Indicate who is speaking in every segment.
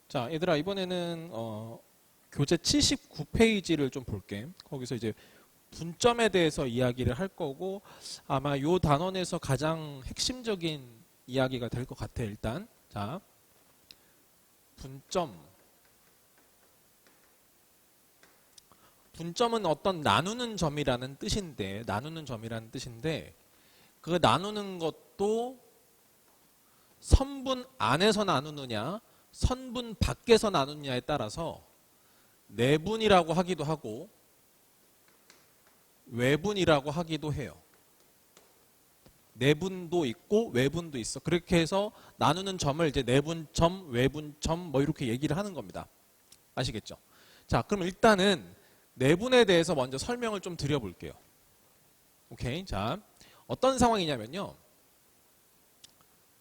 Speaker 1: 자, 얘들아, 이번에는 교재 79페이지를 좀 볼게. 거기서 이제 분점에 대해서 이야기를 할 거고, 아마 요 단원에서 가장 핵심적인 이야기가 될 것 같아. 일단 자, 분점은 어떤 나누는 점이라는 뜻인데, 그 나누는 것도 선분 안에서 나누느냐 선분 밖에서 나누느냐에 따라서 내분이라고 하기도 하고 외분이라고 하기도 해요. 내분도 있고 외분도 있어. 그렇게 해서 나누는 점을 이제 내분점, 외분점 뭐 이렇게 얘기를 하는 겁니다. 아시겠죠? 자, 그럼 일단은 내분에 대해서 먼저 설명을 좀 드려볼게요. 오케이. 자, 어떤 상황이냐면요.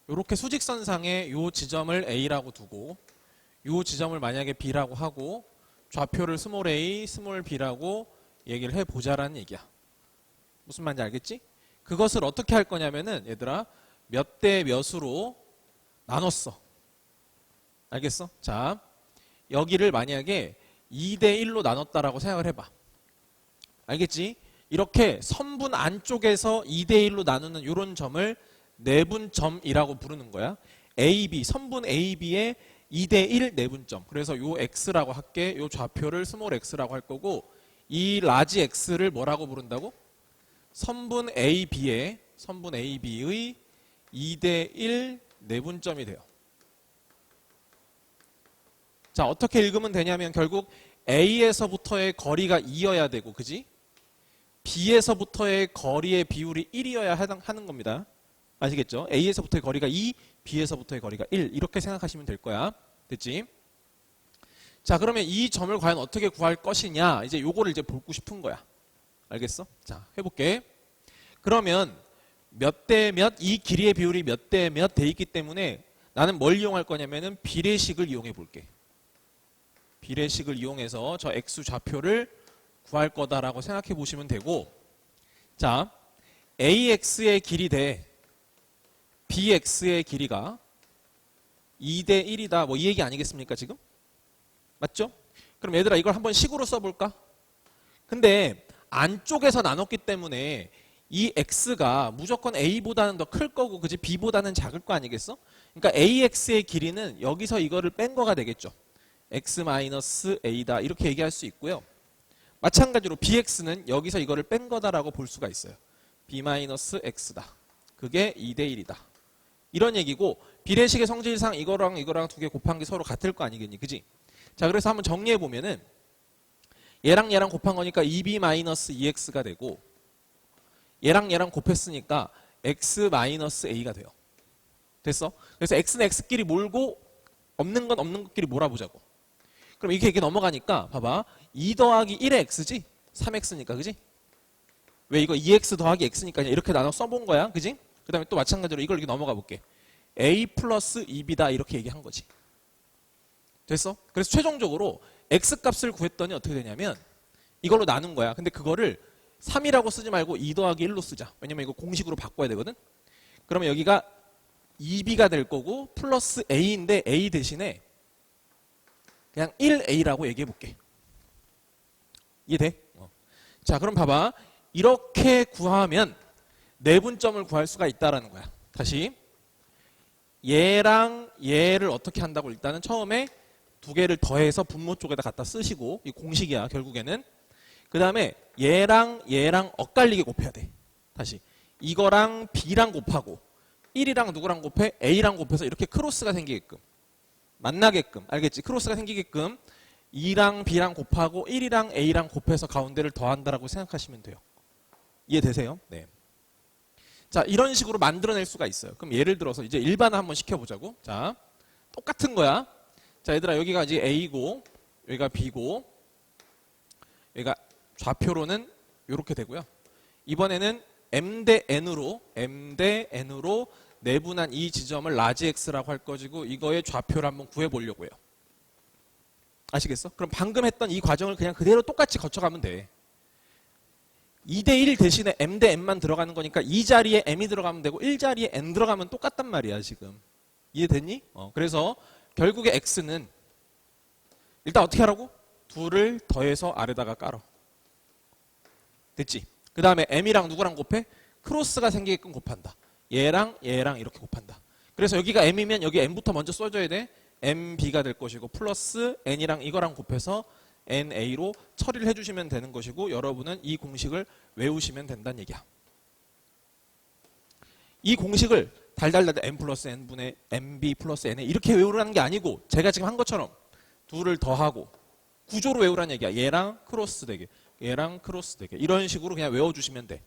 Speaker 1: 이렇게 수직선상에 이 지점을 A라고 두고 이 지점을 만약에 B라고 하고 좌표를 스몰 a, 스몰 b라고 얘기를 해보자라는 얘기야. 무슨 말인지 알겠지? 그것을 어떻게 할 거냐면은 얘들아 몇 대 몇으로 나눴어. 알겠어? 자, 여기를 만약에 2대 1로 나눴다라고 생각을 해봐. 알겠지? 이렇게 선분 안쪽에서 2대 1로 나누는 이런 점을 내분점이라고 부르는 거야. AB, 선분 AB의 2대 1 내분점. 그래서 요 X라고 할게. 요 좌표를 스몰 x라고 할 거고 이 라지 X를 뭐라고 부른다고? 선분 AB의 2대 1 내분점이 돼요. 자, 어떻게 읽으면 되냐면 결국 A에서부터의 거리가 2여야 되고, 그지? B에서부터의 거리의 비율이 1이어야 하는 겁니다. 아시겠죠? A에서부터의 거리가 2, B에서부터의 거리가 1 이렇게 생각하시면 될 거야. 됐지? 자, 그러면 이 점을 과연 어떻게 구할 것이냐, 이제 요거를 이제 보고 싶은 거야. 알겠어? 자, 해볼게. 그러면 몇 대 몇, 이 길이의 비율이 몇 대 몇 돼 있기 때문에 나는 뭘 이용할 거냐면은 비례식을 이용해 볼게. 비례식을 이용해서 저 X 좌표를 구할 거다라고 생각해 보시면 되고, 자, AX의 길이 대 BX의 길이가 2대 1이다. 뭐 이 얘기 아니겠습니까, 지금? 맞죠? 그럼 얘들아 이걸 한번 식으로 써볼까? 근데 안쪽에서 나눴기 때문에 이 X가 무조건 A보다는 더 클 거고, 그지? B보다는 작을 거 아니겠어? 그러니까 AX의 길이는 여기서 이거를 뺀 거가 되겠죠. X-A다 이렇게 얘기할 수 있고요. 마찬가지로 BX는 여기서 이거를 뺀 거다라고 볼 수가 있어요. B-X다. 그게 2대 1이다. 이런 얘기고, 비례식의 성질상 이거랑 이거랑 두 개 곱한 게 서로 같을 거 아니겠니? 그지? 자, 그래서 한번 정리해 보면은 얘랑 얘랑 곱한 거니까 2B-2X가 되고, 얘랑 얘랑 곱했으니까 X-A가 돼요. 됐어? 그래서 X는 X끼리 몰고 없는 건 없는 것끼리 몰아보자고. 그럼 이렇게 넘어가니까 봐봐. 2 더하기 1의 X지? 3X니까, 그지? 왜 이거 2X 더하기 X니까 이렇게 나눠 써본 거야, 그지? 그 다음에 또 마찬가지로 이걸 이렇게 넘어가 볼게. A 플러스 2B다 이렇게 얘기한 거지. 됐어? 그래서 최종적으로 X 값을 구했더니 어떻게 되냐면 이걸로 나눈 거야. 근데 그거를 3이라고 쓰지 말고 2 더하기 1로 쓰자. 왜냐면 이거 공식으로 바꿔야 되거든. 그러면 여기가 2B가 될 거고 플러스 A인데 A 대신에 그냥 1A라고 얘기해 볼게. 이해돼? 자, 그럼 봐봐. 이렇게 구하면 내분점을 구할 수가 있다라는 거야. 다시 얘랑 얘를 어떻게 한다고, 일단은 처음에 두 개를 더해서 분모 쪽에다 갖다 쓰시고, 이 공식이야 결국에는. 그 다음에 얘랑 얘랑 엇갈리게 곱해야 돼. 다시 이거랑 B랑 곱하고 1이랑 누구랑 곱해? A랑 곱해서 이렇게 크로스가 생기게끔, 만나게끔, 알겠지? 크로스가 생기게끔 2랑 B랑 곱하고 1이랑 A랑 곱해서 가운데를 더한다라고 생각하시면 돼요. 이해되세요? 네. 자, 이런 식으로 만들어낼 수가 있어요. 그럼 예를 들어서 이제 일반화 한번 시켜보자고. 자, 똑같은 거야. 자, 얘들아 여기가 이제 A고 여기가 B고 여기가 좌표로는 이렇게 되고요. 이번에는 M 대 N으로 내분한 이 지점을 라지 X라고 할 것이고, 이거의 좌표를 한번 구해보려고 해요. 아시겠어? 그럼 방금 했던 이 과정을 그냥 그대로 똑같이 거쳐가면 돼. 2대 1 대신에 M 대 N만 들어가는 거니까 이 자리에 M이 들어가면 되고 1 자리에 N 들어가면 똑같단 말이야 지금. 이해됐니? 그래서 결국에 X는 일단 어떻게 하라고? 둘을 더해서 아래다가 깔어. 됐지? 그 다음에 m이랑 누구랑 곱해? 크로스가 생기게끔 곱한다. 얘랑 얘랑 이렇게 곱한다. 그래서 여기가 m이면 여기 m부터 먼저 써줘야 돼. mb가 될 것이고 플러스 n이랑 이거랑 곱해서 na로 처리를 해주시면 되는 것이고 여러분은 이 공식을 외우시면 된다는 얘기야. 이 공식을 달달달 m 플러스 n분의 mb 플러스 n에 이렇게 외우라는 게 아니고 제가 지금 한 것처럼 둘을 더하고 구조로 외우라는 얘기야. 얘랑 크로스 되게, 얘랑 크로스 되게 이런 식으로 그냥 외워주시면 돼.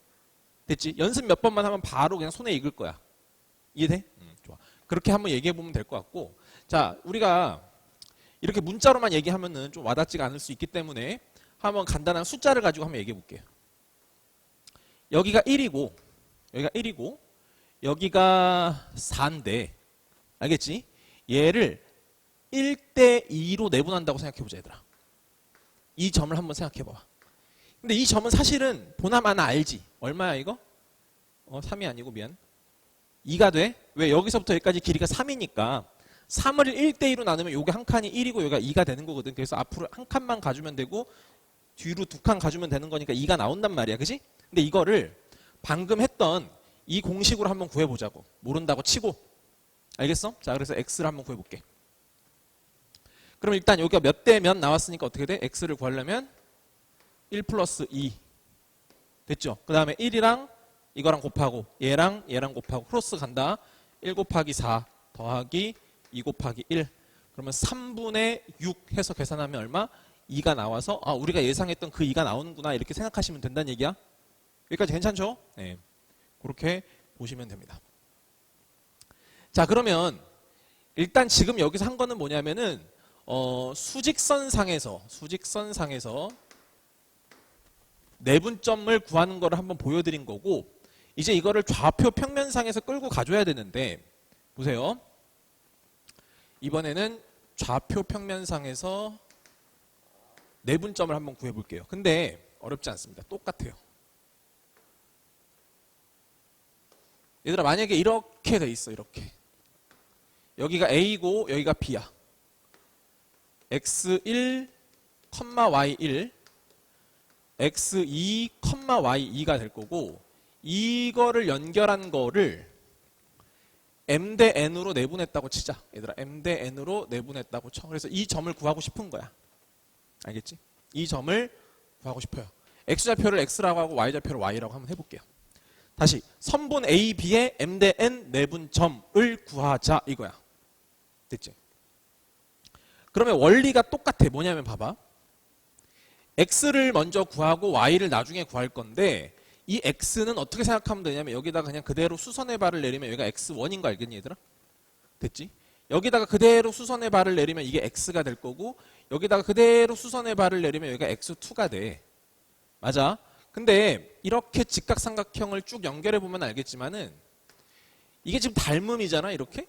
Speaker 1: 됐지? 연습 몇 번만 하면 바로 그냥 손에 익을 거야. 이해돼? 좋아. 그렇게 한번 얘기해 보면 될 것 같고, 자, 우리가 이렇게 문자로만 얘기하면은 좀 와닿지가 않을 수 있기 때문에 한번 간단한 숫자를 가지고 한번 얘기해 볼게요. 여기가 1이고, 여기가 1이고, 여기가 4인데, 알겠지? 얘를 1대 2로 내분한다고 생각해 보자, 얘들아. 이 점을 한번 생각해 봐. 근데 이 점은 사실은 보나마나 알지? 얼마야 이거? 3이 아니고 미안. 2가 돼? 왜? 여기서부터 여기까지 길이가 3이니까 3을 1대2로 나누면 요게 한 칸이 1이고 여기가 2가 되는 거거든. 그래서 앞으로 한 칸만 가주면 되고 뒤로 두 칸 가주면 되는 거니까 2가 나온단 말이야. 그지? 근데 이거를 방금 했던 이 공식으로 한번 구해보자고. 모른다고 치고. 알겠어? 자, 그래서 x를 한번 구해볼게. 그럼 일단 여기가 몇 대 몇 나왔으니까 어떻게 돼? x를 구하려면 1 플러스 2 됐죠? 그 다음에 1이랑 이거랑 곱하고 얘랑 얘랑 곱하고 크로스 간다. 1 곱하기 4 더하기 2 곱하기 1 그러면 3분의 6 해서 계산하면 얼마? 2가 나와서 아 우리가 예상했던 그 2가 나오는구나 이렇게 생각하시면 된다는 얘기야. 여기까지 괜찮죠? 네, 그렇게 보시면 됩니다. 자, 그러면 일단 지금 여기서 한 거는 뭐냐면은 수직선상에서 내분점을 구하는 거를 한번 보여드린 거고 이제 이거를 좌표 평면상에서 끌고 가줘야 되는데 보세요. 이번에는 좌표 평면상에서 내분점을 한번 구해볼게요. 근데 어렵지 않습니다. 똑같아요. 얘들아 만약에 이렇게 돼 있어. 이렇게 여기가 A고 여기가 B야. x1, y1 x2, y2가 될 거고 이거를 연결한 거를 m 대 n으로 내분했다고 치자. 얘들아 m 대 n으로 내분했다고 쳐. 그래서 이 점을 구하고 싶은 거야. 알겠지? 이 점을 구하고 싶어요. x좌표를 x라고 하고 y좌표를 y라고 한번 해볼게요. 다시 선분 a, b의 m 대 n 내분점을 구하자 이거야. 됐지? 그러면 원리가 똑같아. 뭐냐면 봐봐. x를 먼저 구하고 y를 나중에 구할 건데 이 x는 어떻게 생각하면 되냐면 여기다가 그냥 그대로 수선의 발을 내리면 여기가 x1인 거 알겠니 얘들아? 됐지? 여기다가 그대로 수선의 발을 내리면 이게 x가 될 거고 여기다가 그대로 수선의 발을 내리면 여기가 x2가 돼. 맞아? 근데 이렇게 직각삼각형을 쭉 연결해 보면 알겠지만은 이게 지금 닮음이잖아 이렇게?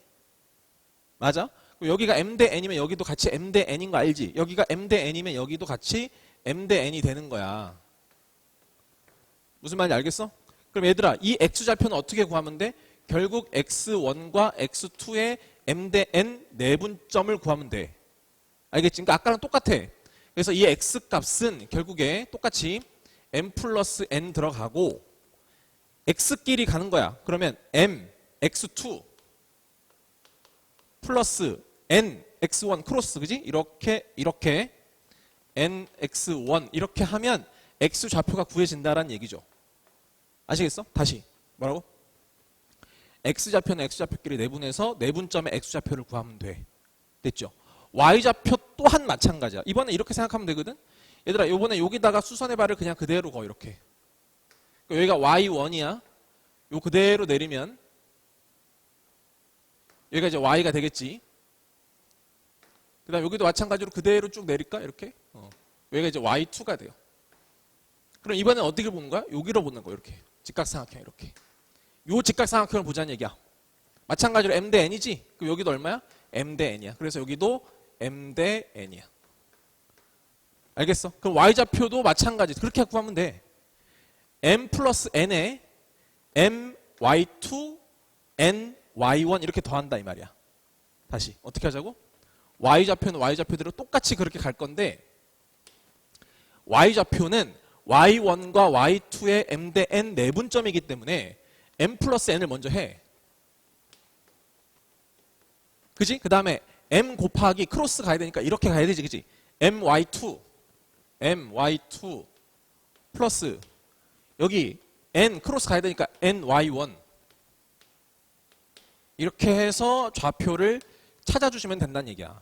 Speaker 1: 맞아? 여기가 m 대 n이면 여기도 같이 m 대 n인 거 알지? 여기가 m 대 n이면 여기도 같이 m 대 n이 되는 거야. 무슨 말인지 알겠어? 그럼 얘들아 이 x좌표는 어떻게 구하면 돼? 결국 x1과 x2의 m 대 n 내분점을 구하면 돼. 알겠지? 그러니까 아까랑 똑같아. 그래서 이 x값은 결국에 똑같이 m 플러스 n 들어가고 x끼리 가는 거야. 그러면 m x2 플러스 n x1 크로스 그지? 이렇게 n x1 이렇게 하면 x 좌표가 구해진다라는 얘기죠. 아시겠어? 다시 뭐라고? x 좌표는 x 좌표끼리 내분해서 내분점의 x 좌표를 구하면 돼. 됐죠? y 좌표 또한 마찬가지야. 이번에 이렇게 생각하면 되거든. 얘들아 이번에 여기다가 수선의 발을 그냥 그대로 거 이렇게. 여기가 y1이야. 요 그대로 내리면 여기가 이제 y가 되겠지. 그 다음 여기도 마찬가지로 그대로 쭉 내릴까? 이렇게. 여기가 이제 y2가 돼요. 그럼 이번엔 어떻게 보는 거야? 여기로 보는 거야. 이렇게. 직각삼각형 이렇게. 요 직각삼각형을 보자는 얘기야. 마찬가지로 m 대 n이지? 그럼 여기도 얼마야? m 대 n이야. 그래서 여기도 m 대 n이야. 알겠어? 그럼 y좌표도 마찬가지. 그렇게 구하면 돼. m 플러스 n에 m y2 n y1 이렇게 더한다 이 말이야. 다시 어떻게 하자고? y좌표는 y좌표대로 똑같이 그렇게 갈 건데 y좌표는 y1과 y2의 m 대 n 내분점이기 때문에 m 플러스 n을 먼저 해. 그지? 그 다음에 m 곱하기 크로스 가야 되니까 이렇게 가야 되지. 그지? my2 플러스 여기 n 크로스 가야 되니까 ny1 이렇게 해서 좌표를 찾아주시면 된다는 얘기야.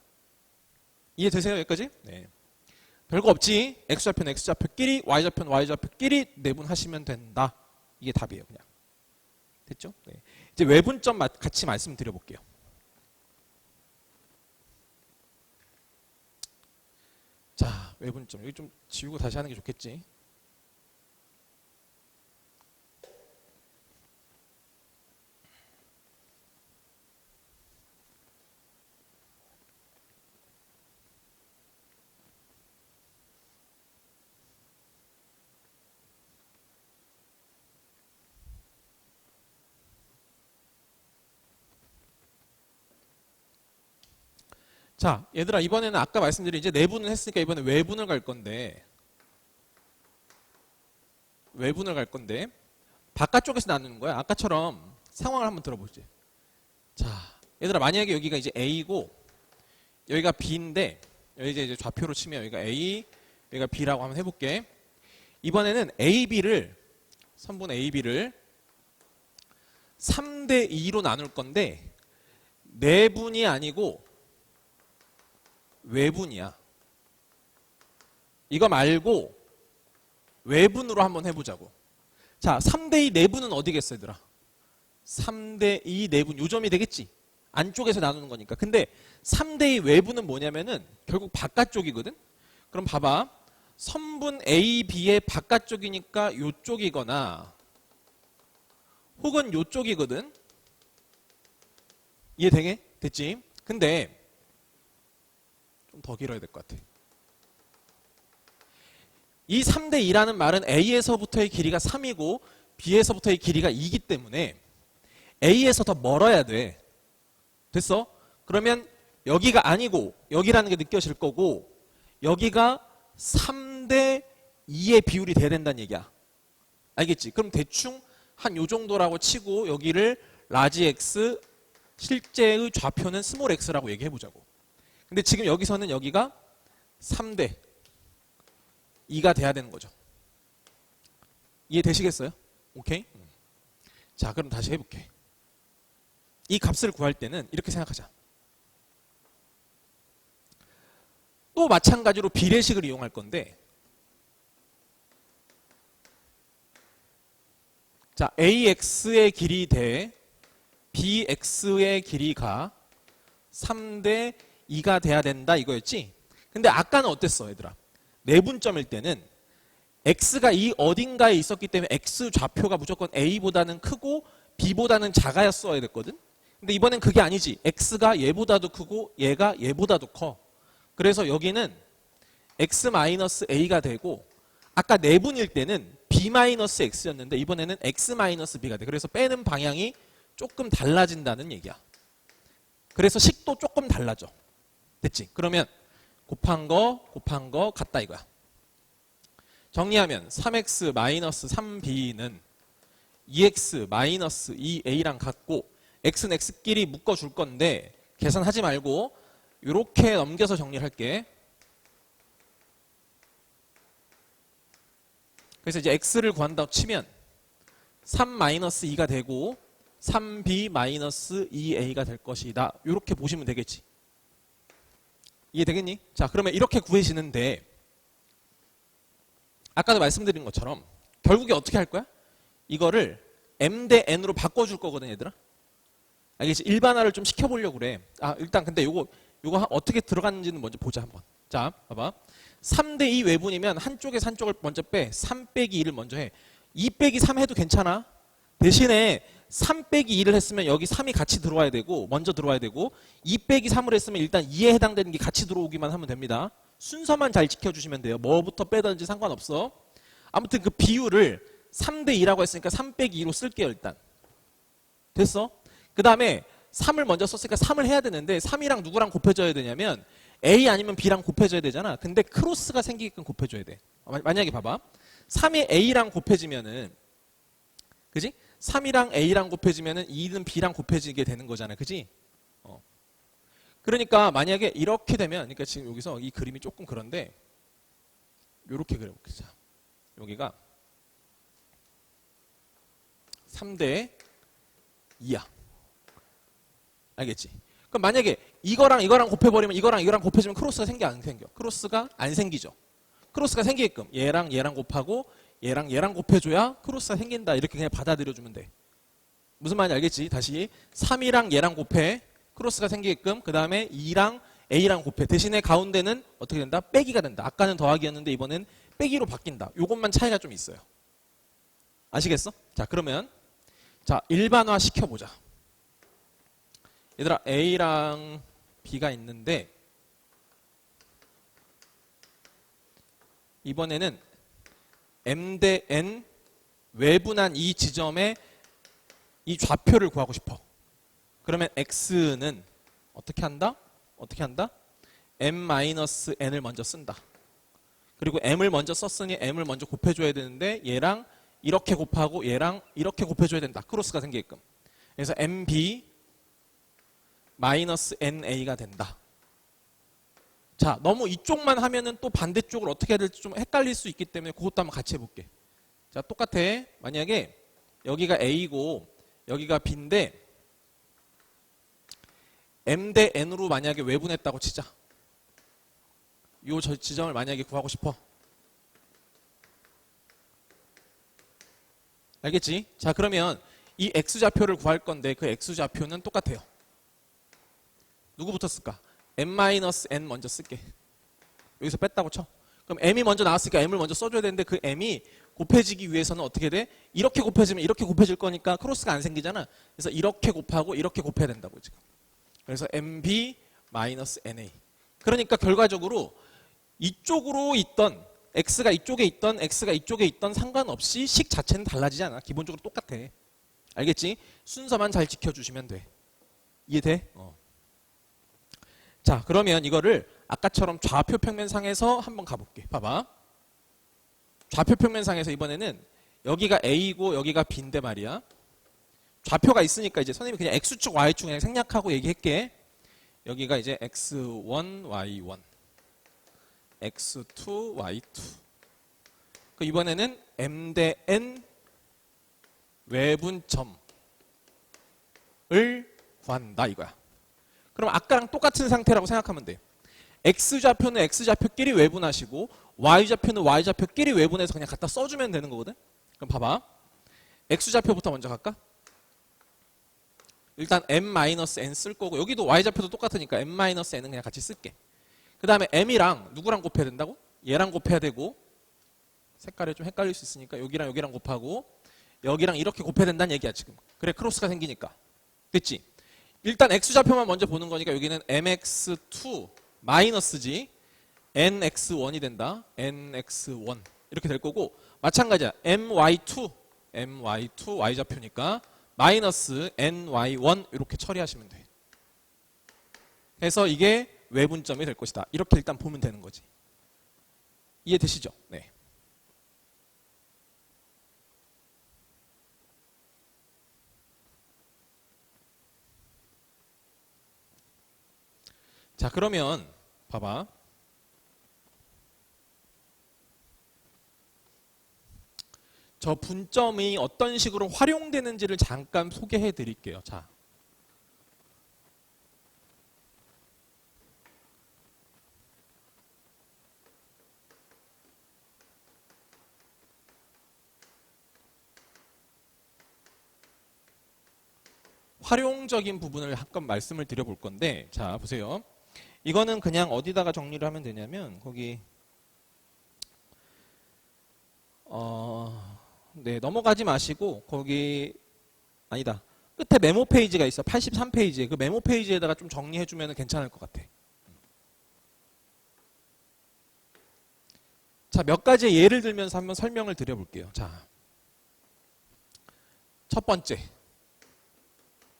Speaker 1: 이해되세요? 여기까지? 네. 별거 없지. x좌표는 x좌표끼리 y좌표는 y좌표끼리 내분하시면 된다. 이게 답이에요. 그냥. 됐죠? 네. 이제 외분점 같이 말씀드려볼게요. 자, 외분점. 여기 좀 지우고 다시 하는 게 좋겠지. 자, 얘들아 이번에는 아까 말씀드린 이제 내분을 했으니까 이번에 외분을 갈 건데 바깥쪽에서 나누는 거야. 아까처럼 상황을 한번 들어보지. 자, 얘들아 만약에 여기가 이제 A고 여기가 B인데 여기 이제 좌표로 치면 여기가 A, 여기가 B라고 한번 해볼게. 이번에는 선분 AB를 3대 2로 나눌 건데 내분이 아니고 외분이야. 이거 말고 외분으로 한번 해보자고. 자, 3대2 내분은 어디겠어, 얘들아? 3대2 내분, 요점이 되겠지? 안쪽에서 나누는 거니까. 근데 3대2 외분은 뭐냐면은 결국 바깥쪽이거든? 그럼 봐봐. 선분 A, B의 바깥쪽이니까 요쪽이거나 혹은 요쪽이거든? 이해되게? 됐지? 근데 좀 더 길어야 될 것 같아. 이 3대 2라는 말은 A에서부터의 길이가 3이고 B에서부터의 길이가 2이기 때문에 A에서 더 멀어야 돼. 됐어? 그러면 여기가 아니고 여기라는 게 느껴질 거고 여기가 3대 2의 비율이 돼야 된다는 얘기야. 알겠지? 그럼 대충 한 요 정도라고 치고 여기를 라지 X, 실제의 좌표는 스몰 x라고 얘기해보자고. 근데 지금 여기서는 여기가 3대 2가 돼야 되는 거죠. 이해되시겠어요? 오케이? 자, 그럼 다시 해볼게. 이 값을 구할 때는 이렇게 생각하자. 또 마찬가지로 비례식을 이용할 건데 자, AX의 길이 대 BX의 길이가 3대 2가 돼야 된다 이거였지? 근데 아까는 어땠어 얘들아? 내분점일 때는 X가 이 어딘가에 있었기 때문에 X 좌표가 무조건 A보다는 크고 B보다는 작아였어야 됐거든? 근데 이번엔 그게 아니지. X가 얘보다도 크고 얘가 얘보다도 커. 그래서 여기는 X-A가 되고 아까 내분일 때는 B-X였는데 이번에는 X-B가 돼. 그래서 빼는 방향이 조금 달라진다는 얘기야. 그래서 식도 조금 달라져. 됐지? 그러면 곱한 거 같다 이거야. 정리하면 3x-3b는 2x-2a랑 같고 x는 x끼리 묶어줄 건데 계산하지 말고 이렇게 넘겨서 정리를 할게. 그래서 이제 x를 구한다고 치면 3-2가 되고 3b-2a가 될 것이다. 이렇게 보시면 되겠지. 이해되겠니? 자, 그러면 이렇게 구해지는데 아까도 말씀드린 것처럼 결국에 어떻게 할 거야? 이거를 m 대 n으로 바꿔줄 거거든 얘들아. 알겠지? 일반화를 좀 시켜보려고 그래. 아, 일단 근데 요거 어떻게 들어갔는지는 먼저 보자 한번. 자, 봐봐. 3대 2 외분이면 한쪽에서 한쪽을 먼저 빼. 3 빼기 2를 먼저 해. 2 빼기 3 해도 괜찮아. 대신에 3 빼기 2를 했으면 여기 3이 같이 들어와야 되고 먼저 들어와야 되고 2 빼기 3을 했으면 일단 2에 해당되는 게 같이 들어오기만 하면 됩니다. 순서만 잘 지켜주시면 돼요. 뭐부터 빼든지 상관없어. 아무튼 그 비율을 3대 2라고 했으니까 3 빼기 2로 쓸게요 일단. 됐어? 그 다음에 3을 먼저 썼으니까 3을 해야 되는데 3이랑 누구랑 곱해줘야 되냐면 A 아니면 B랑 곱해줘야 되잖아. 근데 크로스가 생기게끔 곱해줘야 돼. 만약에 봐봐. 3이 A랑 곱해지면은 그지? 3이랑 A랑 곱해지면은 2는 B랑 곱해지게 되는 거잖아. 그지? 그러니까 만약에 이렇게 되면 그러니까 지금 여기서 이 그림이 조금 그런데 요렇게 그려볼게요. 자, 여기가 3대 2야. 알겠지? 그럼 만약에 이거랑 이거랑 곱해버리면 이거랑 이거랑 곱해지면 크로스가 생겨 안 생겨? 크로스가 안 생기죠. 크로스가 생기게끔 얘랑 얘랑 곱하고 얘랑 얘랑 곱해줘야 크로스가 생긴다. 이렇게 그냥 받아들여주면 돼. 무슨 말인지 알겠지? 다시 3이랑 얘랑 곱해. 크로스가 생기게끔 그 다음에 2랑 A랑 곱해. 대신에 가운데는 어떻게 된다? 빼기가 된다. 아까는 더하기였는데 이번엔 빼기로 바뀐다. 요것만 차이가 좀 있어요. 아시겠어? 자, 그러면 자 일반화 시켜보자. 얘들아 A랑 B가 있는데 이번에는 M 대 N 외분한 이 지점에 이 좌표를 구하고 싶어. 그러면 X는 어떻게 한다? 어떻게 한다? M-N을 먼저 쓴다. 그리고 M을 먼저 썼으니 M을 먼저 곱해줘야 되는데 얘랑 이렇게 곱하고 얘랑 이렇게 곱해줘야 된다. 크로스가 생기게끔. 그래서 MB -NA가 된다. 자, 너무 이쪽만 하면은 또 반대쪽을 어떻게 해야 될지 좀 헷갈릴 수 있기 때문에 그것도 한번 같이 해볼게. 자, 똑같아. 만약에 여기가 A고 여기가 B인데 M 대 N으로 만약에 외분했다고 치자. 요 지점을 만약에 구하고 싶어. 알겠지? 자, 그러면 이 X좌표를 구할 건데 그 X좌표는 똑같아요. 누구부터 쓸까? M-N 먼저 쓸게. 여기서 뺐다고 쳐. 그럼 M이 먼저 나왔으니까 M을 먼저 써줘야 되는데 그 M이 곱해지기 위해서는 어떻게 돼? 이렇게 곱해지면 이렇게 곱해질 거니까 크로스가 안 생기잖아. 그래서 이렇게 곱하고 이렇게 곱해야 된다고 지금. 그래서 MB-NA. 그러니까 결과적으로 이쪽으로 있던 X가 이쪽에 있던 X가 이쪽에 있던 상관없이 식 자체는 달라지지 않아. 기본적으로 똑같아. 알겠지? 순서만 잘 지켜주시면 돼. 이해돼? 자, 그러면 이거를 아까처럼 좌표 평면상에서 한번 가볼게. 봐봐. 좌표 평면상에서 이번에는 여기가 A고 여기가 B인데 말이야. 좌표가 있으니까 이제 선생님이 그냥 X축, Y축 그냥 생략하고 얘기할게. 여기가 이제 X1, Y1, X2, Y2. 그 이번에는 M 대 N 외분점을 구한다 이거야. 그럼 아까랑 똑같은 상태라고 생각하면 돼. X좌표는 X좌표끼리 외분하시고 Y좌표는 Y좌표끼리 외분해서 그냥 갖다 써주면 되는 거거든. 그럼 봐봐. X좌표부터 먼저 갈까? 일단 M-N 쓸 거고 여기도 Y좌표도 똑같으니까 M-N은 그냥 같이 쓸게. 그 다음에 M이랑 누구랑 곱해야 된다고? 얘랑 곱해야 되고 색깔이 좀 헷갈릴 수 있으니까 여기랑 여기랑 곱하고 여기랑 이렇게 곱해야 된다는 얘기야 지금. 그래 크로스가 생기니까. 됐지? 일단 X좌표만 먼저 보는 거니까 여기는 MX2 마이너스지 NX1이 된다. NX1 이렇게 될 거고 마찬가지야. MY2 Y좌표니까 마이너스 NY1 이렇게 처리하시면 돼. 그래서 이게 외분점이 될 것이다. 이렇게 일단 보면 되는 거지. 이해되시죠? 네. 자, 그러면 봐봐. 저 분점이 어떤 식으로 활용되는지를 잠깐 소개해 드릴게요. 자. 활용적인 부분을 한번 말씀을 드려볼 건데, 자, 보세요. 이거는 그냥 어디다가 정리를 하면 되냐면, 거기, 네, 넘어가지 마시고, 거기, 아니다. 끝에 메모 페이지가 있어. 83페이지에. 그 메모 페이지에다가 좀 정리해주면 괜찮을 것 같아. 자, 몇 가지 예를 들면서 한번 설명을 드려볼게요. 자, 첫 번째.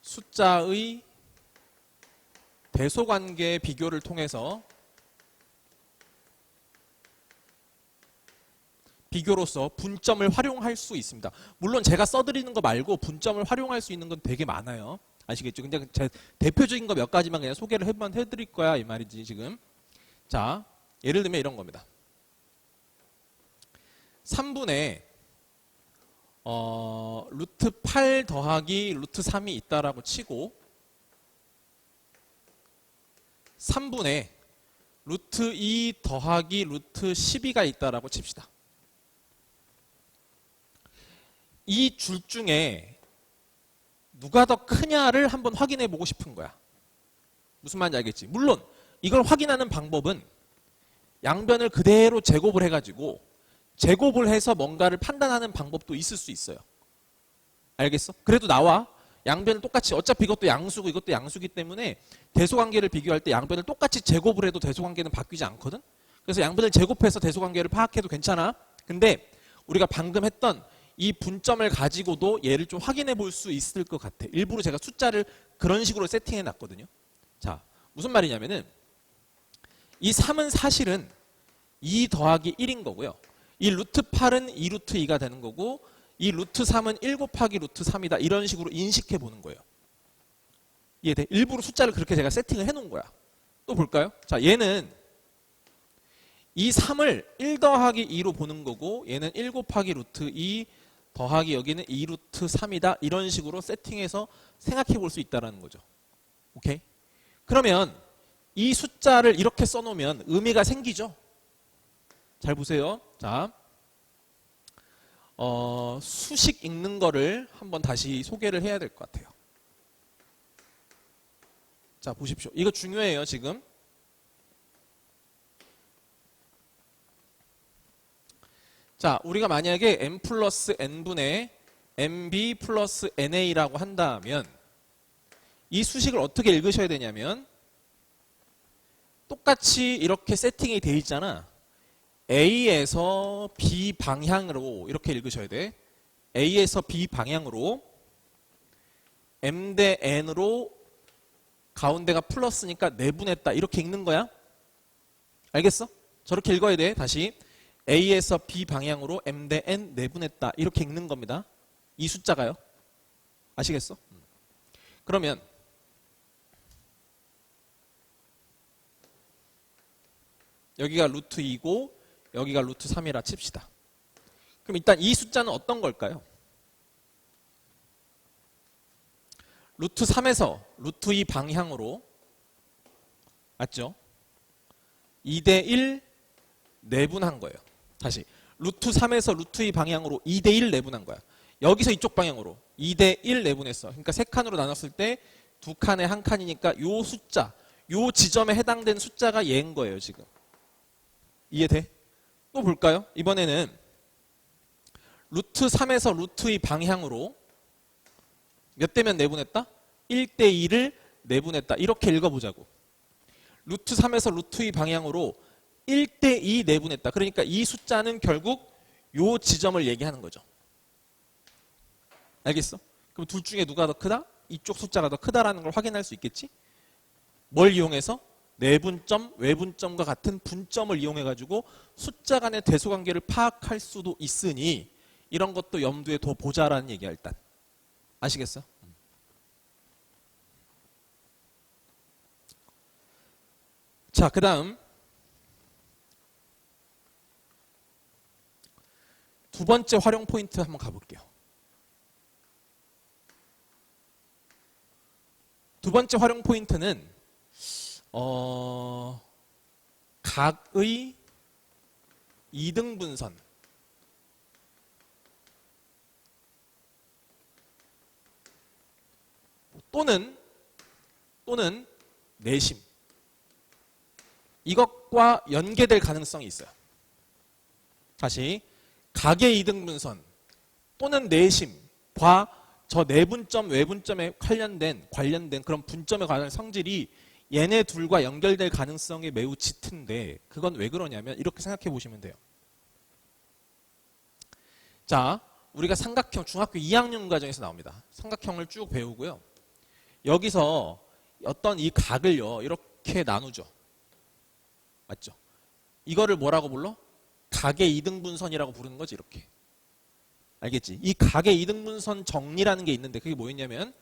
Speaker 1: 숫자의 대소관계 비교를 통해서 비교로서 분점을 활용할 수 있습니다. 물론 제가 써드리는 거 말고 분점을 활용할 수 있는 건 되게 많아요. 아시겠죠? 근데 제 대표적인 거 몇 가지만 그냥 소개를 한번 해드릴 거야 이 말이지 지금. 자, 예를 들면 이런 겁니다. 3분의 루트 8 더하기 루트 3이 있다라고 치고 3분의 루트 2 더하기 루트 12가 있다라고 칩시다. 이 줄 중에 누가 더 크냐를 한번 확인해 보고 싶은 거야. 무슨 말인지 알겠지? 물론 이걸 확인하는 방법은 양변을 그대로 제곱을 해가지고 제곱을 해서 뭔가를 판단하는 방법도 있을 수 있어요. 알겠어? 그래도 나와. 양변을 똑같이 어차피 이것도 양수고 이것도 양수기 때문에 대소관계를 비교할 때 양변을 똑같이 제곱을 해도 대소관계는 바뀌지 않거든. 그래서 양변을 제곱해서 대소관계를 파악해도 괜찮아. 근데 우리가 방금 했던 이 분점을 가지고도 얘를 좀 확인해 볼 수 있을 것 같아. 일부러 제가 숫자를 그런 식으로 세팅해 놨거든요. 자, 무슨 말이냐면은 이 3은 사실은 2 더하기 1인 거고요. 이 루트 8은 2 루트 2가 되는 거고 이 루트 3은 1 곱하기 루트 3이다. 이런 식으로 인식해 보는 거예요. 이해돼? 일부러 숫자를 그렇게 제가 세팅을 해 놓은 거야. 또 볼까요? 자, 얘는 이 3을 1 더하기 2로 보는 거고 얘는 1 곱하기 루트 2 더하기 여기는 2 루트 3이다. 이런 식으로 세팅해서 생각해 볼 수 있다는 거죠. 오케이? 그러면 이 숫자를 이렇게 써놓으면 의미가 생기죠? 잘 보세요. 자, 수식 읽는 거를 한번 다시 소개를 해야 될 것 같아요. 자, 보십시오. 이거 중요해요, 지금. 자, 우리가 만약에 m 플러스 n분의 mb 플러스 na라고 한다면 이 수식을 어떻게 읽으셔야 되냐면 똑같이 이렇게 세팅이 돼 있잖아. A에서 B 방향으로 이렇게 읽으셔야 돼. A에서 B 방향으로 M 대 N으로 가운데가 플러스니까 내분했다. 이렇게 읽는 거야. 알겠어? 저렇게 읽어야 돼. 다시. A에서 B 방향으로 M 대 N 내분했다. 이렇게 읽는 겁니다. 이 숫자가요. 아시겠어? 그러면 여기가 루트 2고 여기가 루트 3이라 칩시다. 그럼 일단 이 숫자는 어떤 걸까요? 루트 3에서 루트 2 방향으로 맞죠? 2대 1 내분한 거예요. 다시 루트 3에서 루트 2 방향으로 2대 1 내분한 거야. 여기서 이쪽 방향으로 2대 1 내분했어. 그러니까 세 칸으로 나눴을 때 두 칸에 한 칸이니까 요 숫자, 요 지점에 해당되는 숫자가 얘인 거예요, 지금. 이해돼? 또 볼까요? 이번에는 루트 3에서 루트 2 방향으로 몇 대면 내분했다? 1대 2를 내분했다. 이렇게 읽어보자고. 루트 3에서 루트 2 방향으로 1대 2 내분했다. 그러니까 이 숫자는 결국 요 지점을 얘기하는 거죠. 알겠어? 그럼 둘 중에 누가 더 크다? 이쪽 숫자가 더 크다라는 걸 확인할 수 있겠지? 뭘 이용해서? 내분점, 외분점과 같은 분점을 이용해가지고 숫자 간의 대소관계를 파악할 수도 있으니 이런 것도 염두에 둬 보자라는 얘기야 일단. 아시겠어? 자, 그 다음 두 번째 활용 포인트 한번 가볼게요. 두 번째 활용 포인트는 각의 이등분선 또는 내심 이것과 연계될 가능성이 있어요. 다시 각의 이등분선 또는 내심과 저 내분점 외분점에 관련된 그런 분점에 관한 성질이 얘네 둘과 연결될 가능성이 매우 짙은데 그건 왜 그러냐면 이렇게 생각해 보시면 돼요. 자, 우리가 삼각형 중학교 2학년 과정에서 나옵니다. 삼각형을 쭉 배우고요. 여기서 어떤 이 각을요 이렇게 나누죠. 맞죠? 이거를 뭐라고 불러? 각의 이등분선이라고 부르는 거지 이렇게. 알겠지? 이 각의 이등분선 정리라는 게 있는데 그게 뭐였냐면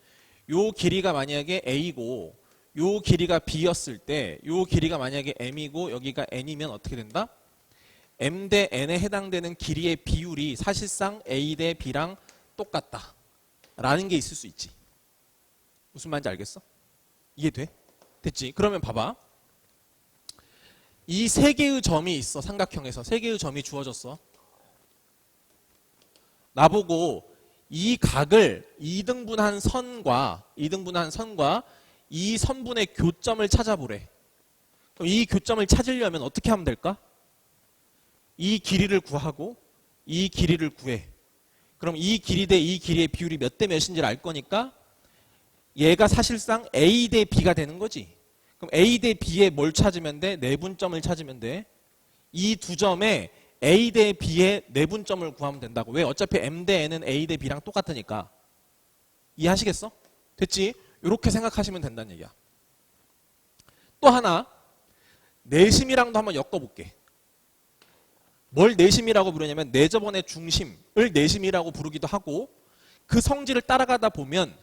Speaker 1: 요 길이가 만약에 A고 요 길이가 B였을 때 요 길이가 만약에 M이고 여기가 N이면 어떻게 된다? M 대 N에 해당되는 길이의 비율이 사실상 A 대 B랑 똑같다 라는 게 있을 수 있지. 무슨 말인지 알겠어? 이해돼? 됐지? 그러면 봐봐. 이 세 개의 점이 있어. 삼각형에서 세 개의 점이 주어졌어. 나보고 이 각을 이등분한 선과 이 선분의 교점을 찾아보래. 그럼 이 교점을 찾으려면 어떻게 하면 될까? 이 길이를 구하고 이 길이를 구해. 그럼 이 길이 대 이 길이의 비율이 몇 대 몇인지를 알 거니까 얘가 사실상 A 대 B가 되는 거지. 그럼 A 대 B에 뭘 찾으면 돼? 내분점을 찾으면 돼. 이 두 점에 A 대 B의 내분점을 구하면 된다고. 왜? 어차피 M 대 N은 A 대 B랑 똑같으니까. 이해하시겠어? 됐지? 이렇게 생각하시면 된다는 얘기야. 또 하나 내심이랑도 한번 엮어볼게. 뭘 내심이라고 부르냐면 내접원의 중심을 내심이라고 부르기도 하고 그 성질을 따라가다 보면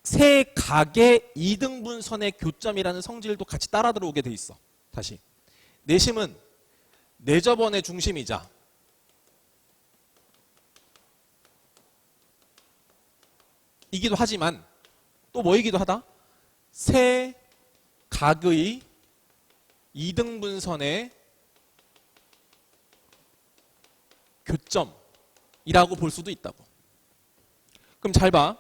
Speaker 1: 세 각의 이등분선의 교점이라는 성질도 같이 따라 들어오게 돼 있어. 다시 내심은 내접원의 중심이자 이기도 하지만 또 뭐이기도 하다? 세 각의 이등분선의 교점이라고 볼 수도 있다고. 그럼 잘 봐.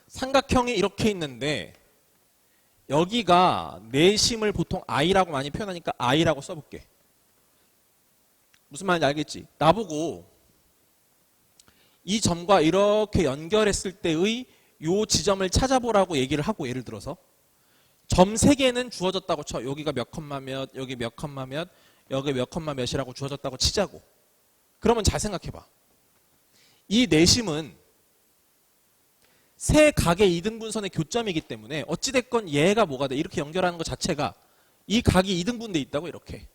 Speaker 1: 삼각형이 이렇게 있는데 여기가 내심을 보통 I라고 많이 표현하니까 I라고 써볼게. 무슨 말인지 알겠지? 나보고 이 점과 이렇게 연결했을 때의 요 지점을 찾아보라고 얘기를 하고 예를 들어서 점 3개는 주어졌다고 쳐. 여기가 몇 컴마 몇, 여기 몇 컴마 몇, 여기 몇 컴마 몇이라고 주어졌다고 치자고. 그러면 잘 생각해봐. 이 내심은 세 각의 이등분선의 교점이기 때문에 어찌됐건 얘가 뭐가 돼? 이렇게 연결하는 것 자체가 이 각이 이등분돼 있다고 이렇게.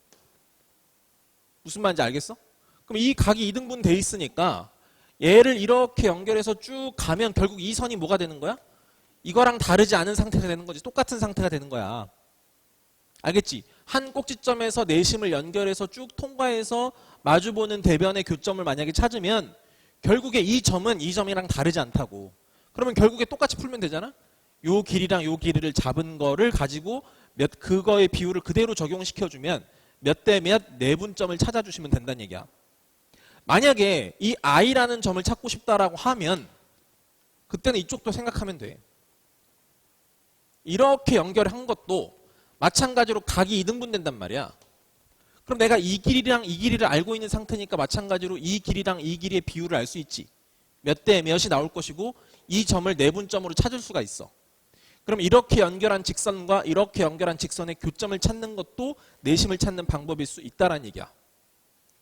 Speaker 1: 무슨 말인지 알겠어? 그럼 이 각이 이등분돼 있으니까 얘를 이렇게 연결해서 쭉 가면 결국 이 선이 뭐가 되는 거야? 이거랑 다르지 않은 상태가 되는 거지. 똑같은 상태가 되는 거야. 알겠지? 한 꼭지점에서 내심을 연결해서 쭉 통과해서 마주보는 대변의 교점을 만약에 찾으면 결국에 이 점은 이 점이랑 다르지 않다고. 그러면 결국에 똑같이 풀면 되잖아? 요 길이랑 요 길이를 잡은 거를 가지고 그거의 비율을 그대로 적용시켜주면 몇 대 몇 내분점을 찾아주시면 된다는 얘기야. 만약에 이 I라는 점을 찾고 싶다라고 하면 그때는 이쪽도 생각하면 돼. 이렇게 연결한 것도 마찬가지로 각이 이등분된단 말이야. 그럼 내가 이 길이랑 이 길이를 알고 있는 상태니까 마찬가지로 이 길이랑 이 길이의 비율을 알 수 있지. 몇 대 몇이 나올 것이고 이 점을 내분점으로 찾을 수가 있어. 그럼 이렇게 연결한 직선과 이렇게 연결한 직선의 교점을 찾는 것도 내심을 찾는 방법일 수 있다라는 얘기야.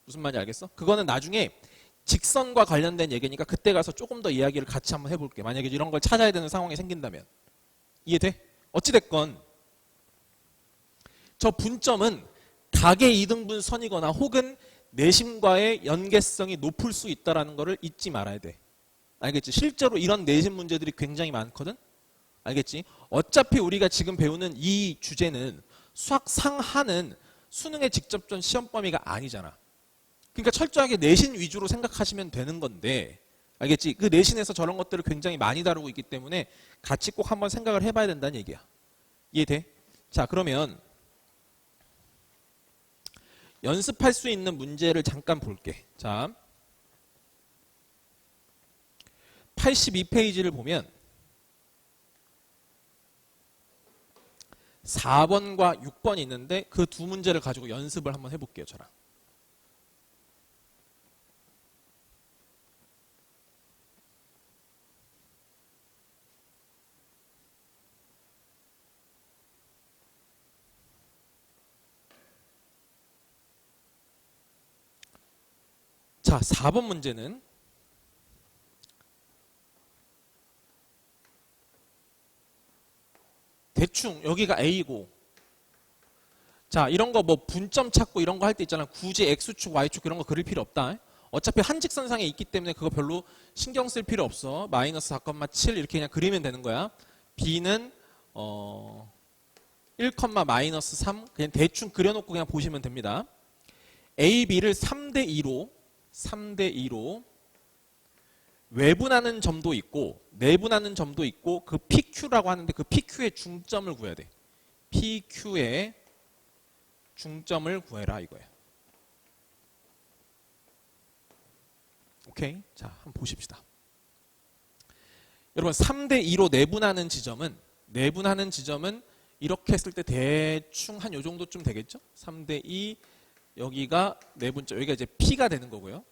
Speaker 1: 무슨 말인지 알겠어? 그거는 나중에 직선과 관련된 얘기니까 그때 가서 조금 더 이야기를 같이 한번 해볼게. 만약에 이런 걸 찾아야 되는 상황이 생긴다면. 이해돼? 어찌됐건 저 분점은 각의 이등분선이거나 혹은 내심과의 연계성이 높을 수 있다는 것을 잊지 말아야 돼. 알겠지? 실제로 이런 내심 문제들이 굉장히 많거든? 알겠지? 어차피 우리가 지금 배우는 이 주제는 수학 상하는 수능의 직접전 시험 범위가 아니잖아. 그러니까 철저하게 내신 위주로 생각하시면 되는 건데 알겠지? 그 내신에서 저런 것들을 굉장히 많이 다루고 있기 때문에 같이 꼭 한번 생각을 해봐야 된다는 얘기야. 이해돼? 자, 그러면 연습할 수 있는 문제를 잠깐 볼게. 자, 82페이지를 보면 4번과 6번이 있는데 그 두 문제를 가지고 연습을 한번 해볼게요. 저랑. 자, 4번 문제는 대충 여기가 A고, 자 이런 거 뭐 분점 찾고 이런 거 할 때 있잖아. 굳이 X축, Y축 이런 거 그릴 필요 없다. 어차피 한 직선상에 있기 때문에 그거 별로 신경 쓸 필요 없어. 마이너스 4,7 이렇게 그냥 그리면 되는 거야. B는 1, 마이너스 3 그냥 대충 그려놓고 그냥 보시면 됩니다. A, B를 3대 2로 외분하는 점도 있고 내분하는 점도 있고 그 PQ라고 하는데 그 PQ의 중점을 구해야 돼. PQ의 중점을 구해라 이거예요. 오케이. 자, 한번 보십시다. 여러분 3대 2로 내분하는 지점은 이렇게 했을 때 대충 한 요 정도쯤 되겠죠? 3대 2 여기가 내분점, 여기가 이제 P가 되는 거고요.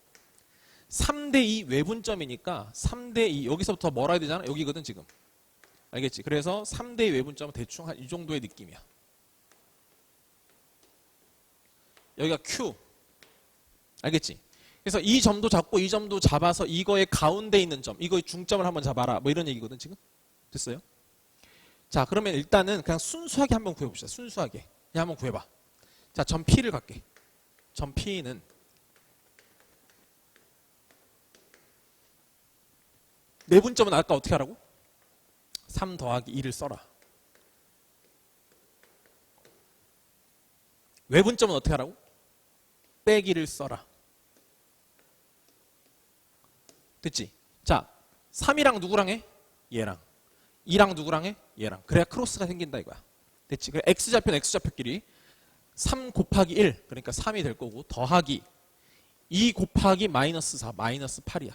Speaker 1: 3대 2 외분점이니까 3대 2 여기서부터 뭐라 해야 되잖아? 여기거든 지금. 알겠지? 그래서 3대 2 외분점은 대충 한 이 정도의 느낌이야. 여기가 Q. 알겠지? 그래서 이 점도 잡고 이 점도 잡아서 이거의 가운데 있는 점, 이거의 중점을 한번 잡아라. 뭐 이런 얘기거든 지금. 됐어요? 자, 그러면 일단은 그냥 순수하게 한번 구해봅시다. 순수하게. 그냥 한번 구해봐. 자, 점 P를 갈게. 점 P는 내분점은 아까 어떻게 하라고? 3 더하기 2를 써라. 외분점은 어떻게 하라고? 빼기를 써라. 됐지? 자, 3이랑 누구랑 해? 얘랑. 2랑 누구랑 해? 얘랑. 그래야 크로스가 생긴다 이거야. 됐지? 그래 X좌표는 X좌표끼리 3 곱하기 1, 그러니까 3이 될 거고, 더하기 2 곱하기 마이너스 4, 마이너스 8이야.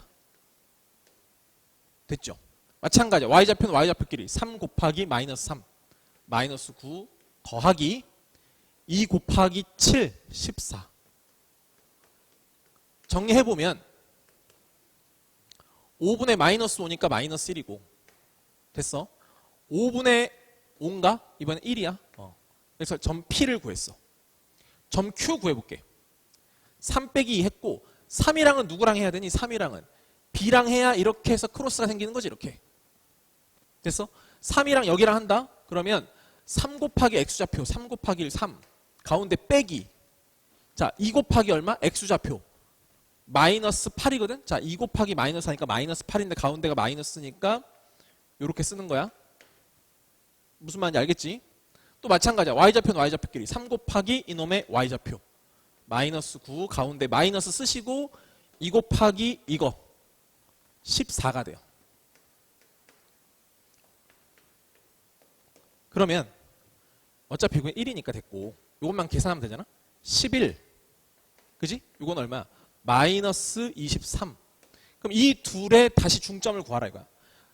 Speaker 1: 됐죠? 마찬가지야. Y좌표는 Y좌표끼리 3 곱하기 마이너스 3, 마이너스 9, 더하기 2 곱하기 7, 14. 정리해보면 5분의 마이너스 5니까 마이너스 1이고, 됐어? 5분의 5인가? 이번엔 1이야. 그래서 점 P를 구했어. 점 Q 구해볼게. 3 빼기 2 했고, 3이랑은 누구랑 해야 되니? 3이랑은 B랑 해야 이렇게 해서 크로스가 생기는 거지, 이렇게. 됐어? 3이랑 여기랑 한다? 그러면 3 곱하기 X좌표, 3 곱하기 1, 3. 가운데 빼기. 자, 2 곱하기 얼마? X좌표. 마이너스 8이거든? 자, 2 곱하기 마이너스 하니까 마이너스 8인데 가운데가 마이너스니까 이렇게 쓰는 거야. 무슨 말인지 알겠지? 또 마찬가지야. Y좌표는 Y좌표끼리 3 곱하기 이놈의 Y좌표. 마이너스 9 가운데 마이너스 쓰시고 2 곱하기 이거 14가 돼요. 그러면 어차피 이건 1이니까 됐고 이것만 계산하면 되잖아. 11. 그지? 이건 얼마야? 마이너스 23. 그럼 이 둘의 다시 중점을 구하라 이거야.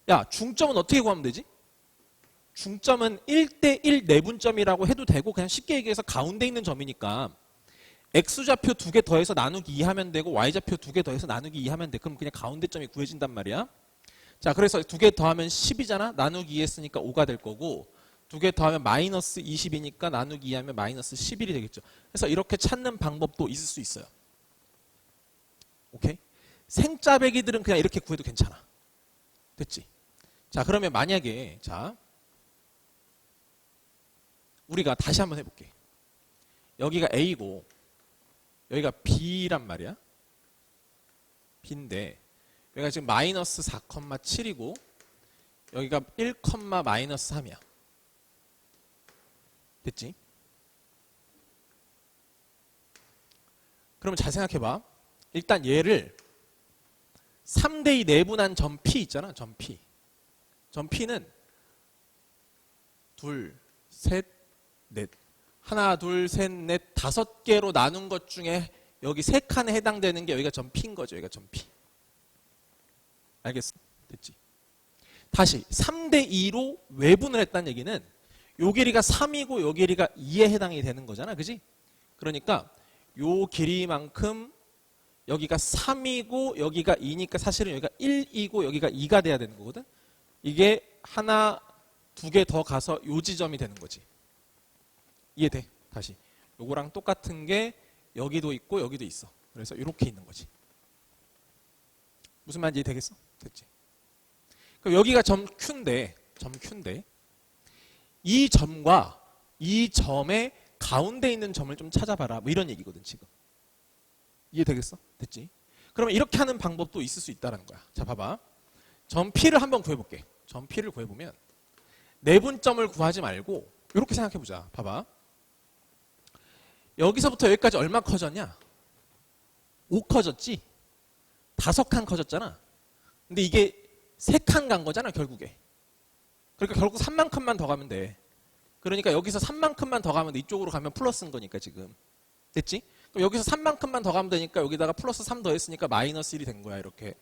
Speaker 1: 야, 중점은 어떻게 구하면 되지? 중점은 1대1 내분점이라고 해도 되고 그냥 쉽게 얘기해서 가운데 있는 점이니까 X좌표 2개 더해서 나누기 2 하면 되고 Y좌표 2개 더해서 나누기 2 하면 돼. 그럼 그냥 가운데 점이 구해진단 말이야. 자, 그래서 2개 더하면 10이잖아. 나누기 2 했으니까 5가 될 거고 2개 더하면 마이너스 20이니까 나누기 2 하면 마이너스 11이 되겠죠. 그래서 이렇게 찾는 방법도 있을 수 있어요. 오케이? 생짜배기들은 그냥 이렇게 구해도 괜찮아. 됐지? 자, 그러면 만약에 자 우리가 다시 한번 해볼게. 여기가 A고 여기가 B란 말이야. B인데 여기가 지금 마이너스 4,7이고 여기가 1, 마이너스 3이야. 됐지? 그러면 잘 생각해봐. 일단 얘를 3대 2 내분한 점 P 있잖아. 점 P. 점 P는 둘, 셋, 넷. 하나, 둘, 셋, 넷, 5개로 나눈 것 중에 여기 3칸에 해당되는 게 여기가 점 P인 거죠. 여기가 점 P. 알겠어? 됐지? 다시 3대 2로 외분을 했다는 얘기는 요 길이가 3이고 요 길이가 2에 해당이 되는 거잖아. 그지? 그러니까 요 길이만큼 여기가 3이고 여기가 2니까 사실은 여기가 1이고 여기가 2가 돼야 되는 거거든. 이게 하나, 2개 더 가서 요 지점이 되는 거지. 이해돼? 다시. 요거랑 똑같은 게 여기도 있고 여기도 있어. 그래서 이렇게 있는 거지. 무슨 말인지 되겠어? 됐지? 그럼 여기가 점 Q인데 이 점과 이 점의 가운데 있는 점을 좀 찾아봐라. 뭐 이런 얘기거든 지금. 이해되겠어? 됐지? 그러면 이렇게 하는 방법도 있을 수 있다는 거야. 자, 봐봐. 점 P를 한번 구해볼게. 점 P를 구해보면 내분점을 구하지 말고 이렇게 생각해보자. 봐봐. 여기서부터 여기까지 얼마 커졌냐? 5 커졌지? 5칸 커졌잖아. 근데 이게 3칸 간 거잖아 결국에. 그러니까 결국 3만큼만 더 가면 돼. 그러니까 여기서 3만큼만 더 가면 돼. 이쪽으로 가면 플러스인 거니까 지금. 됐지? 그럼 여기서 3만큼만 더 가면 되니까 여기다가 플러스 3 더했으니까 마이너스 1이 된 거야 이렇게.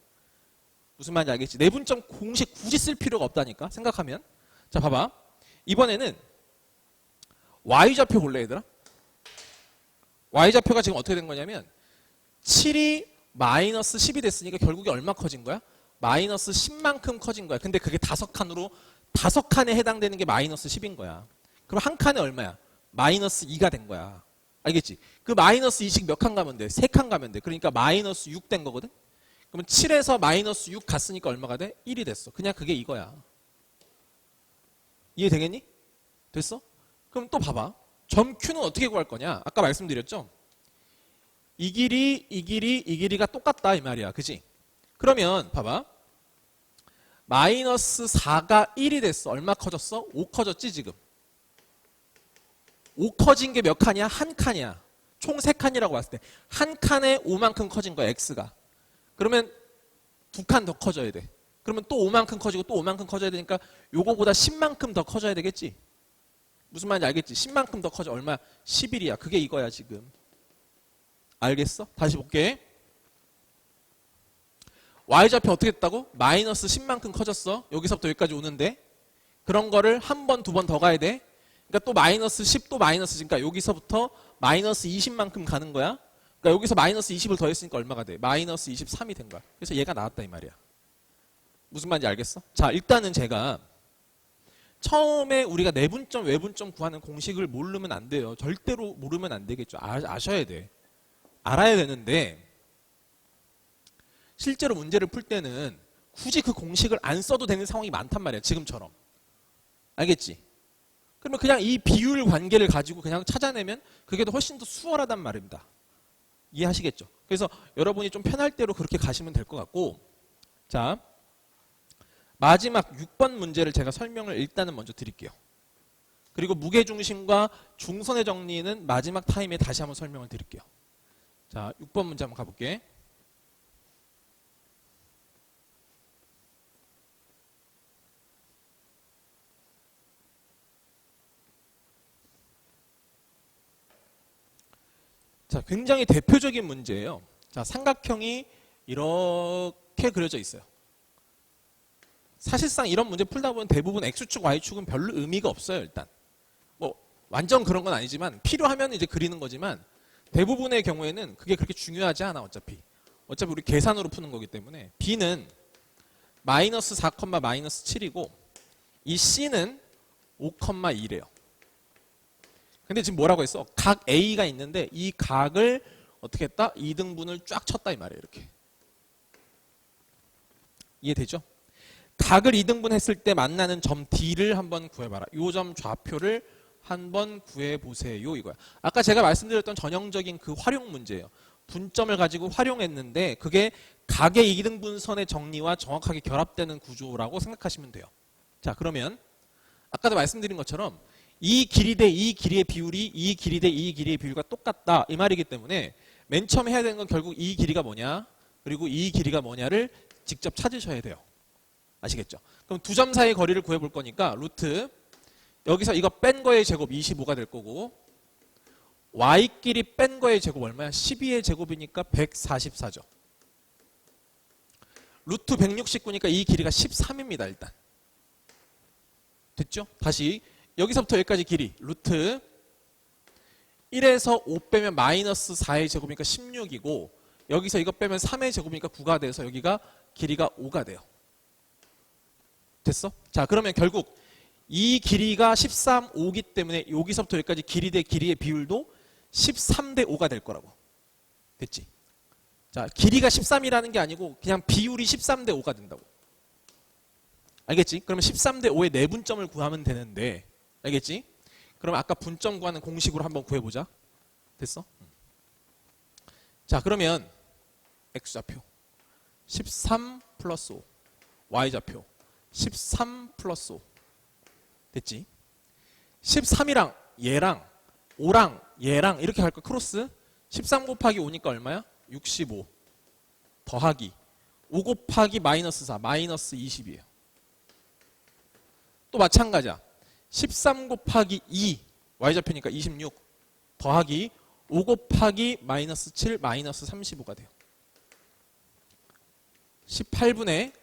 Speaker 1: 무슨 말인지 알겠지? 내분점 공식 굳이 쓸 필요가 없다니까 생각하면. 자, 봐봐. 이번에는 Y좌표 볼래 얘들아? Y좌표가 지금 어떻게 된 거냐면 7이 마이너스 10이 됐으니까 결국에 얼마 커진 거야? 마이너스 10만큼 커진 거야. 근데 그게 5칸으로 5칸에 해당되는 게 마이너스 10인 거야. 그럼 한 칸에 얼마야? 마이너스 2가 된 거야. 알겠지? 그 마이너스 2씩 몇 칸 가면 돼? 3칸 가면 돼. 그러니까 마이너스 6 된 거거든? 그러면 7에서 마이너스 6 갔으니까 얼마가 돼? 1이 됐어. 그냥 그게 이거야. 이해되겠니? 됐어? 그럼 또 봐봐. 점 Q는 어떻게 구할 거냐? 아까 말씀드렸죠? 이 길이가 똑같다 이 말이야. 그지? 그러면 봐봐. 마이너스 4가 1이 됐어. 얼마 커졌어? 5 커졌지 지금. 5 커진 게 몇 칸이야? 한 칸이야. 총 3칸이라고 봤을 때 한 칸에 5만큼 커진 거야 X가. 그러면 2칸 더 커져야 돼. 그러면 또 5만큼 커지고 또 5만큼 커져야 되니까 요거보다 10만큼 더 커져야 되겠지. 무슨 말인지 알겠지? 10만큼 더 커져. 얼마? 11이야. 그게 이거야 지금. 알겠어? 다시 볼게. Y좌표 어떻게 됐다고? 마이너스 10만큼 커졌어. 여기서부터 여기까지 오는데 그런 거를 한 번, 2번 더 가야 돼. 그러니까 또 마이너스 10, 또 마이너스 10. 그러니까 여기서부터 마이너스 20만큼 가는 거야. 그러니까 여기서 마이너스 20을 더했으니까 얼마가 돼? 마이너스 23이 된 거야. 그래서 얘가 나왔다 이 말이야. 무슨 말인지 알겠어? 자, 일단은 제가 처음에 우리가 내분점, 외분점 구하는 공식을 모르면 안 돼요. 절대로 모르면 안 되겠죠. 아셔야 돼. 알아야 되는데 실제로 문제를 풀 때는 굳이 그 공식을 안 써도 되는 상황이 많단 말이야. 지금처럼. 알겠지? 그러면 그냥 이 비율 관계를 가지고 그냥 찾아내면 그게 훨씬 더 수월하단 말입니다. 이해하시겠죠? 그래서 여러분이 좀 편할 대로 그렇게 가시면 될 것 같고, 자, 마지막 6번 문제를 제가 설명을 일단은 먼저 드릴게요. 그리고 무게중심과 중선의 정리는 마지막 타임에 다시 한번 설명을 드릴게요. 자, 6번 문제 한번 가볼게. 자, 굉장히 대표적인 문제예요. 자, 삼각형이 이렇게 그려져 있어요. 사실상 이런 문제 풀다 보면 대부분 X축, Y축은 별로 의미가 없어요, 일단. 뭐, 완전 그런 건 아니지만, 필요하면 이제 그리는 거지만, 대부분의 경우에는 그게 그렇게 중요하지 않아, 어차피. 어차피 우리 계산으로 푸는 거기 때문에. B는 마이너스 4, 마이너스 7이고, 이 C는 5,2래요. 근데 지금 뭐라고 했어? 각 A가 있는데 이 각을 어떻게 했다? 2등분을 쫙 쳤다 이 말이에요. 이렇게. 이해되죠? 각을 2등분 했을 때 만나는 점 D를 한번 구해봐라. 이 점 좌표를 한번 구해보세요. 이거야. 아까 제가 말씀드렸던 전형적인 그 활용 문제예요. 분점을 가지고 활용했는데 그게 각의 2등분선의 정리와 정확하게 결합되는 구조라고 생각하시면 돼요. 자, 그러면 아까도 말씀드린 것처럼 이 길이 대 이 길이의 비율이 이 길이 대 이 길이의 비율과 똑같다 이 말이기 때문에 맨 처음 해야 되는 건 결국 이 길이가 뭐냐 그리고 이 길이가 뭐냐를 직접 찾으셔야 돼요. 아시겠죠? 그럼 두 점 사이의 거리를 구해볼 거니까 루트 여기서 이거 뺀 거의 제곱 25가 될 거고 Y끼리 뺀 거의 제곱 얼마야? 12의 제곱이니까 144죠. 루트 169니까 이 길이가 13입니다. 일단. 됐죠? 다시 여기서부터 여기까지 길이 루트 1에서 5 빼면 마이너스 4의 제곱이니까 16이고 여기서 이거 빼면 3의 제곱이니까 9가 돼서 여기가 길이가 5가 돼요. 됐어? 자, 그러면 결국 이 길이가 13, 5기 때문에 여기서부터 여기까지 길이 대 길이의 비율도 13 대 5가 될 거라고. 됐지? 자, 길이가 13이라는 게 아니고 그냥 비율이 13 대 5가 된다고. 알겠지? 그러면 13 대 5의 내분점을 구하면 되는데 알겠지? 그럼 아까 분점 구하는 공식으로 한번 구해보자. 됐어? 자, 그러면 x좌표 13 플러스 5, y좌표 13 플러스 5. 됐지? 13이랑 얘랑 5랑 얘랑 이렇게 갈까? 크로스 13 곱하기 5니까 얼마야? 65 더하기 5 곱하기 마이너스 4 마이너스 20이에요. 또 마찬가지야. 13 곱하기 2 y좌표니까 26 더하기 5 곱하기 마이너스 7 마이너스 35가 돼요. 18분의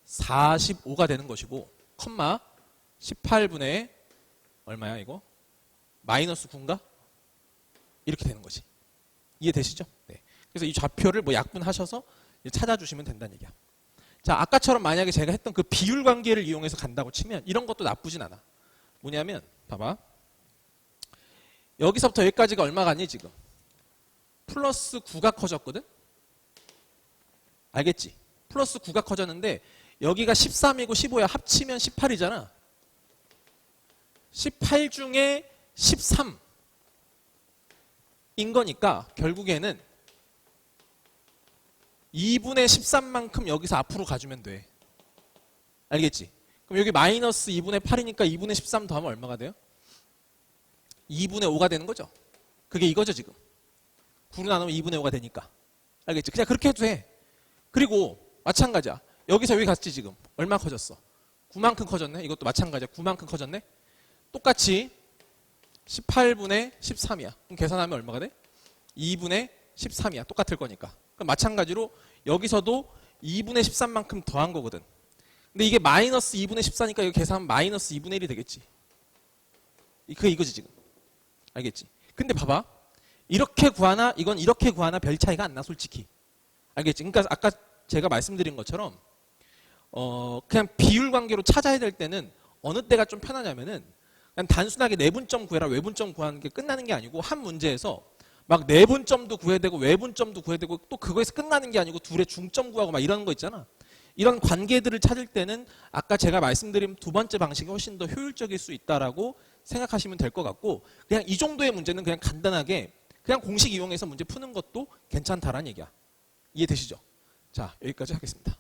Speaker 1: 45가 되는 것이고 컴마 18분의 얼마야 이거? 마이너스 9인가? 이렇게 되는 거지. 이해되시죠? 네. 그래서 이 좌표를 뭐 약분하셔서 찾아주시면 된다는 얘기야. 자, 아까처럼 만약에 제가 했던 그 비율 관계를 이용해서 간다고 치면 이런 것도 나쁘진 않아. 뭐냐면 봐봐. 여기서부터 여기까지가 얼마 가니 지금? 플러스 9가 커졌거든? 알겠지? 플러스 9가 커졌는데 여기가 13이고 15야. 합치면 18이잖아. 18 중에 13인 거니까 결국에는 2분의 13만큼 여기서 앞으로 가주면 돼. 알겠지? 그럼 여기 마이너스 2분의 8이니까 2분의 13 더하면 얼마가 돼요? 2분의 5가 되는 거죠. 그게 이거죠 지금. 9로 나누면 2분의 5가 되니까. 알겠지? 그냥 그렇게 해도 돼. 그리고 마찬가지야. 여기서 여기 갔지 지금. 얼마 커졌어? 9만큼 커졌네. 이것도 마찬가지야. 9만큼 커졌네. 똑같이 18분의 13이야. 그럼 계산하면 얼마가 돼? 2분의 13이야. 똑같을 거니까. 그럼 마찬가지로 여기서도 2분의 13만큼 더한 거거든. 근데 이게 마이너스 2분의 14니까 이거 계산하면 마이너스 2분의 1이 되겠지. 그게 이거지 지금. 알겠지? 근데 봐봐. 이렇게 구하나 이건 이렇게 구하나 별 차이가 안 나 솔직히. 알겠지? 그러니까 아까 제가 말씀드린 것처럼 그냥 비율 관계로 찾아야 될 때는 어느 때가 좀 편하냐면은 그냥 단순하게 내분점 구해라 외분점 구하는 게 끝나는 게 아니고 한 문제에서 막 내분점도 구해야 되고 외분점도 구해야 되고 또 그거에서 끝나는 게 아니고 둘의 중점 구하고 막 이런 거 있잖아. 이런 관계들을 찾을 때는 아까 제가 말씀드린 두 번째 방식이 훨씬 더 효율적일 수 있다라고 생각하시면 될 것 같고 그냥 이 정도의 문제는 그냥 간단하게 그냥 공식 이용해서 문제 푸는 것도 괜찮다라는 얘기야. 이해되시죠? 자, 여기까지 하겠습니다.